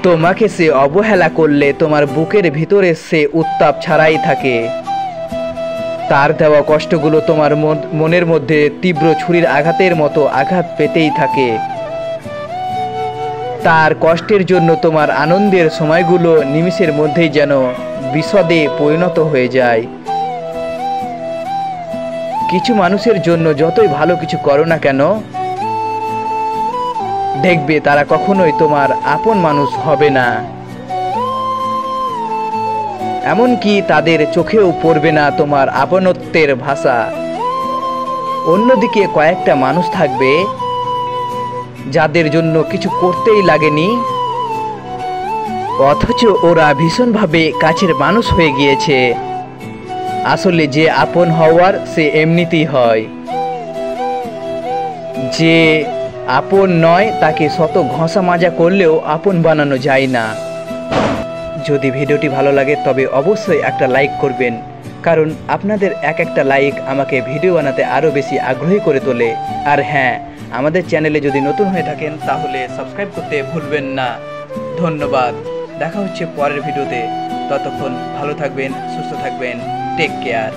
তোমাকে সে অবহেলা করলে তোমার বুকের ভিতরে সে উত্তাপ ছাড়াই থাকে। তার দেওয়া কষ্টগুলো তোমার মনের মধ্যে তীব্র ছুরির আঘাতের মতো আঘাত পেতেই থাকে। তার কষ্টের জন্য তোমার আনন্দের সময়গুলো নিমিষের মধ্যেই যেন বিষদে পরিণত হয়ে যায়। কিছু মানুষের জন্য যতই ভালো কিছু করো না কেন, দেখবে তারা কখনোই তোমার আপন মানুষ হবে না। এমনকি তাদের চোখেও পড়বে না তোমার আপনত্বের ভাষা। অন্যদিকে কয়েকটা মানুষ থাকবে যাদের জন্য কিছু করতেই লাগেনি, অথচ ওরা ভীষণভাবে কাছের মানুষ হয়ে গিয়েছে। আসলে যে আপন হওয়ার সে এমনিতেই হয়, যে আপন নয় তাকে শত ঘষা মাজা করলেও আপন বানানো যায় না। যদি ভিডিওটি ভালো লাগে তবে অবশ্যই একটা লাইক করবেন, কারণ আপনাদের একটা লাইক আমাকে ভিডিও বানাতে আরও বেশি আগ্রহী করে তোলে। আর হ্যাঁ, আমাদের চ্যানেলে যদি নতুন হয়ে থাকেন তাহলে সাবস্ক্রাইব করতে ভুলবেন না। ধন্যবাদ, দেখা হচ্ছে পরের ভিডিওতে। ততক্ষণ ভালো থাকবেন, সুস্থ থাকবেন, টেক কেয়ার।